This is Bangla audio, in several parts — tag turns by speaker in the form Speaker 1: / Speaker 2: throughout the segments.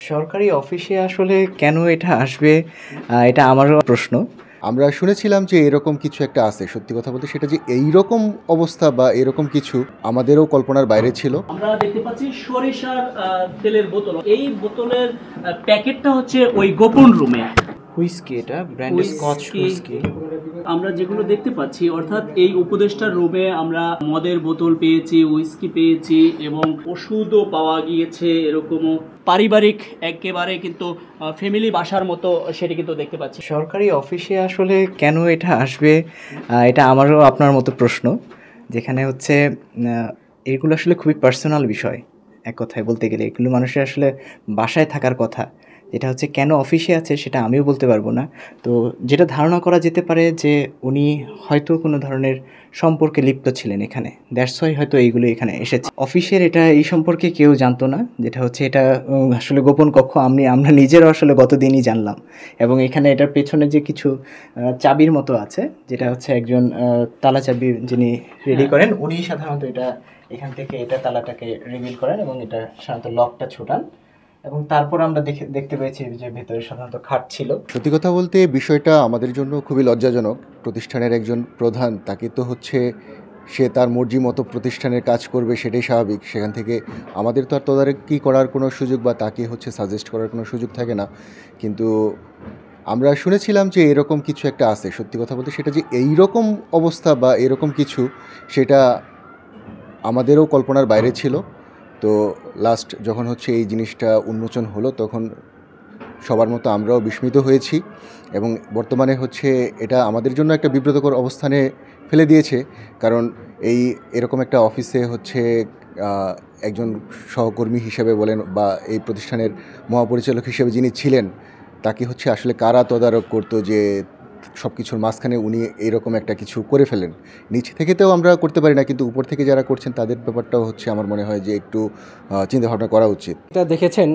Speaker 1: সরকারি অফিসে আসলে কেন এটা আসবে? এটা আমারও প্রশ্ন।
Speaker 2: আমরা শুনেছিলাম যে এরকম কিছু একটা আছে। সত্যি কথা বলতে সেটা যে এইরকম অবস্থা বা এরকম কিছু আমাদেরও কল্পনার বাইরে ছিল।
Speaker 3: আমরা দেখতে পাচ্ছি সরিষার তেলের বোতল। এই বোতলের প্যাকেটটা হচ্ছে ওই গোপন রুমে।
Speaker 1: হুইস্কি এটা ব্র্যান্ড স্কচ হুইস্কি।
Speaker 3: আমরা যেগুলো দেখতে পাচ্ছি অর্থাৎ এই উপদেষ্টার রুমে আমরা মদের বোতল পেয়েছি, হুইস্কি পেয়েছি এবং ওষুধও পাওয়া গিয়েছে। এরকমও পারিবারিক একেবারে কিন্তু ফ্যামিলি বাসার মতো সেটি কিন্তু দেখতে পাচ্ছি।
Speaker 1: সরকারি অফিসে আসলে কেন এটা আসবে? এটা আমারও আপনার মতো প্রশ্ন। যেখানে হচ্ছে এগুলো আসলে খুবই পার্সোনাল বিষয়। এক কথায় বলতে গেলে এগুলো মানুষের আসলে বাসায় থাকার কথা। যেটা হচ্ছে কেন অফিসে আছে সেটা আমিও বলতে পারবো না। তো যেটা ধারণা করা যেতে পারে যে উনি হয়তো কোনো ধরনের সম্পর্কে লিপ্ত ছিলেন এখানে। দ্যাটস ওয়াই হয়তো এইগুলো এখানে এসেছে। অফিসের এটা এই সম্পর্কে কেউ জানতো না। যেটা হচ্ছে এটা আসলে গোপন কক্ষ আমরা নিজেরাও আসলে গতদিনই জানলাম। এবং এখানে এটার পেছনে যে কিছু চাবির মতো আছে, যেটা হচ্ছে একজন তালা চাবি যিনি রেডি করেন উনি সাধারণত এটা এখান থেকে এটা তালাটাকে রিভিল করেন এবং এটা সাধারণত লকটা ছোটান। এবং তারপর আমরা দেখতে পেয়েছি যে ভেতরে সাধারণত খাট ছিল।
Speaker 2: সত্যি কথা বলতে বিষয়টা আমাদের জন্য খুবই লজ্জাজনক। প্রতিষ্ঠানের একজন প্রধান, তাকে তো হচ্ছে সে তার মর্জি মতো প্রতিষ্ঠানের কাজ করবে, সেটাই স্বাভাবিক। সেখান থেকে আমাদের তো আর তদারকি করার কোনো সুযোগ বা তাকে হচ্ছে সাজেস্ট করার কোনো সুযোগ থাকে না। কিন্তু আমরা শুনেছিলাম যে এরকম কিছু একটা আছে। সত্যি কথা বলতে সেটা যে এইরকম অবস্থা বা এরকম কিছু, সেটা আমাদেরও কল্পনার বাইরে ছিল। তো লাস্ট যখন হচ্ছে এই জিনিসটা উন্মোচন হলো তখন সবার মতো আমরাও বিস্মিত হয়েছি এবং বর্তমানে হচ্ছে এটা আমাদের জন্য একটা বিব্রতকর অবস্থানে ফেলে দিয়েছে। কারণ এরকম একটা অফিসে হচ্ছে একজন সহকর্মী হিসেবে বলেন বা এই প্রতিষ্ঠানের মহাপরিচালক হিসেবে যিনি ছিলেন, তাকে হচ্ছে আসলে কারা তদারক করতো যে সব কিছুর মাঝখানে উনি এইরকম একটা কিছু করে ফেলেন। নিচ থেকে তো আমরা করতে পারি না, কিন্তু উপর থেকে যারা করছেন তাদের ব্যাপারটাও হচ্ছে আমার মনে হয় যে একটু চিন্তাভাবনা করা উচিত।
Speaker 4: এটা দেখেছেন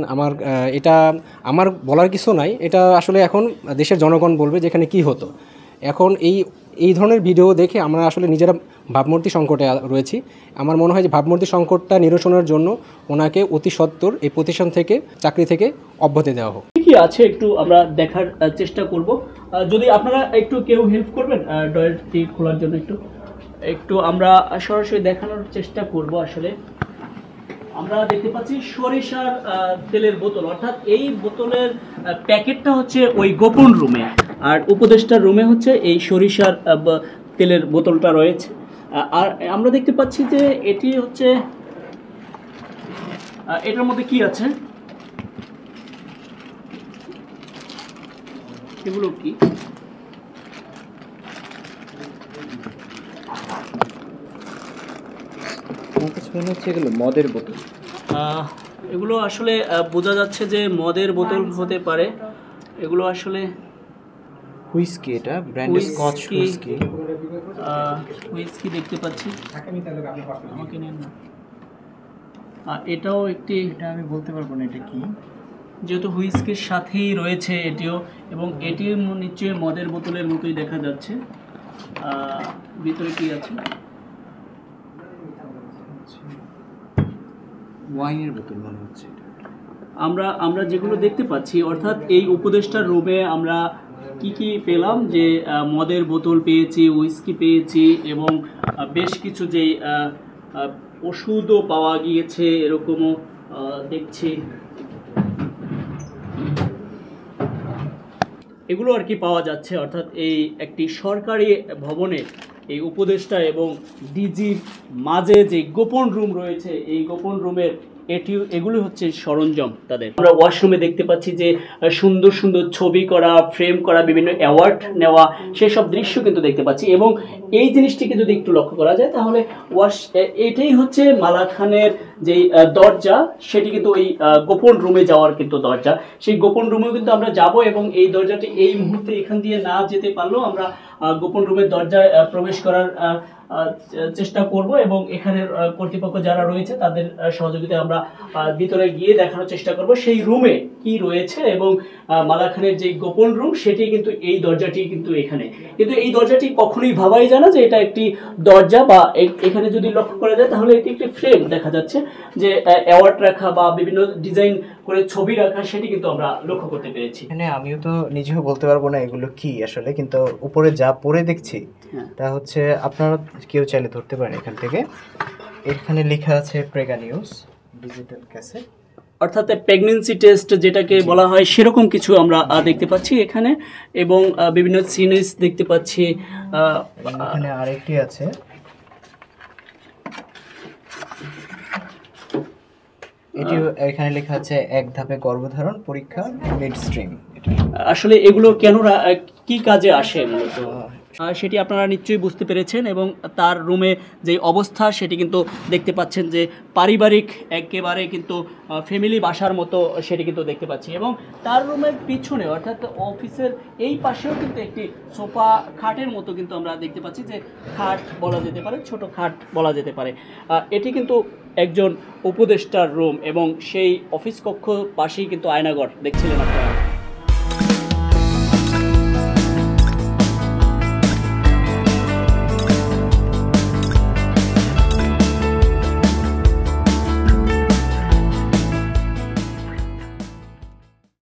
Speaker 4: এটা আমার বলার কিছু নাই। এটা আসলে এখন দেশের জনগণ বলবে যে এখানে কী হতো। এখন এই ধরনের ভিডিও দেখে আমরা আসলে নিজেরা ভাবমূর্তি সংকটে রয়েছি। আমার মনে হয় যে ভাবমূর্তি সংকটটা নিরসনের জন্য ওনাকে অতি সত্বর এই প্রতিষ্ঠান থেকে চাকরি থেকে অব্যাহতি দেওয়া হোক।
Speaker 3: কি আছে একটু আমরা দেখার চেষ্টা করব। যদি আপনারা একটু কেউ হেল্প করবেন ডয়ারটি খোলার জন্য একটু আমরা সরাসরি দেখানোর চেষ্টা করব। আসলে আমরা দেখতে পাচ্ছি সরিষার তেলের বোতল, অর্থাৎ এই বোতলের প্যাকেটটা হচ্ছে ওই গোপন রুমে, আর উপদেষ্টার রুমে হচ্ছে এই সরিষার তেলের বোতলটা রয়েছে। আর আমরা দেখতে পাচ্ছি যে এটি হচ্ছে এটার মধ্যে কি আছে, এগুলো কি?
Speaker 1: এগুলো মদের বোতল।
Speaker 3: এগুলো আসলে বোঝা যাচ্ছে যে মদের বোতল হতে পারে। এগুলো আসলে
Speaker 1: হুইস্কি এটা ব্র্যান্ড স্কচ হুইস্কি।
Speaker 3: হুইস্কি দেখতে পাচ্ছি। আমাকে নেন না। এটাও একটি,
Speaker 1: এটা আমি বলতে পারবো না এটা কি,
Speaker 3: যেহেতু হুইস্কির সাথেই রয়েছে এটিও, এবং এটিও নিশ্চয়ই মদের বোতলের মতোই দেখা যাচ্ছে। ভিতরে কি আছে?
Speaker 1: ওয়াইনের বোতল মনে হচ্ছে।
Speaker 3: আমরা যেগুলো দেখতে পাচ্ছি অর্থাৎ এই উপদেষ্টার রুমে আমরা কি পেলাম, যে মদের বোতল পেয়েছি, হুইস্কি পেয়েছি এবং বেশ কিছু যেই ওষুধও পাওয়া গিয়েছে এরকমও দেখছি। এগুলো আর কি পাওয়া যাচ্ছে। অর্থাৎ এই একটি সরকারি ভবনে এই উপদেষ্টা এবং ডিজির মাঝে যে গোপন রুম রয়েছে, এই গোপন রুমের এগুলো হচ্ছে সরঞ্জাম তাদের। আমরা ওয়াশরুমে দেখতে পাচ্ছি যে সুন্দর সুন্দর ছবি করা, ফ্রেম করা, বিভিন্ন অ্যাওয়ার্ড নেওয়া সেসব দৃশ্য কিন্তু দেখতে পাচ্ছি। এবং এই জিনিসটিকে যদি একটু লক্ষ্য করা যায় তাহলে এটাই হচ্ছে মালা খানের যেই দরজা, সেটি কিন্তু ওই গোপন রুমে যাওয়ার কিন্তু দরজা। সেই গোপন রুমেও কিন্তু আমরা যাব এবং এই দরজাটি এই মুহূর্তে এখান দিয়ে না যেতে পারলেও আমরা গোপন রুমের দরজায় প্রবেশ করার চেষ্টা করব এবং এখানের কর্তৃপক্ষ যারা রয়েছে তাদের সহযোগিতায় আমরা ভিতরে গিয়ে দেখানোর চেষ্টা করব সেই রুমে কি রয়েছে এবং মালা খানের যে গোপন রুম সেটি কিন্তু এই দরজাটি কিন্তু এখানে, কিন্তু এই দরজাটি কখনোই ভাবাই যায় না যে এটা একটি দরজা, বা এখানে যদি লক্ষ্য করা যায় তাহলে এটি একটি ফ্রেম দেখা যাচ্ছে যে অ্যাওয়ার্ড রাখা বা বিভিন্ন ডিজাইন করে ছবি রাখা, সেটি কিন্তু আমরা লক্ষ্য করতে পেরেছি।
Speaker 1: এখানে আমিও তো নিজেও বলতে পারবো না এগুলো কি আসলে, কিন্তু উপরে যা পড়ে দেখছি তা হচ্ছে আপনারা কেউ চাইলে ধরতে পারেন এখান থেকে। এখানে লেখা আছে প্রেগা নিউজ ডিজিটাল ক্যাসেট,
Speaker 3: অর্থাৎ প্রেগন্যান্সি টেস্ট যেটাকে বলা হয় সেরকম কিছু আমরা দেখতে পাচ্ছি এখানে, এবং বিভিন্ন সিরিজ দেখতে পাচ্ছি।
Speaker 1: এখানে আরেকটি আছে, এটি এখানে লেখা আছে এক ধাপে গর্ভধারণ পরীক্ষা মিড স্ট্রিম।
Speaker 3: আসলে এগুলো কেন কি কাজে আসে মূলত সেটি আপনারা নিশ্চয়ই বুঝতে পেরেছেন, এবং তার রুমে যে অবস্থা সেটি কিন্তু দেখতে পাচ্ছেন যে পারিবারিক একেবারে কিন্তু ফ্যামিলি বাসার মতো সেটি কিন্তু দেখতে পাচ্ছি, এবং তার রুমের পিছনে অর্থাৎ অফিসের এই পাশেও কিন্তু একটি সোফা খাটের মতো কিন্তু আমরা দেখতে পাচ্ছি, যে খাট বলা যেতে পারে, ছোট খাট বলা যেতে পারে। এটি কিন্তু একজন উপদেষ্টার রুম, এবং সেই অফিস কক্ষ পাশেই কিন্তু আয়নাঘর দেখছিলেন আপনারা।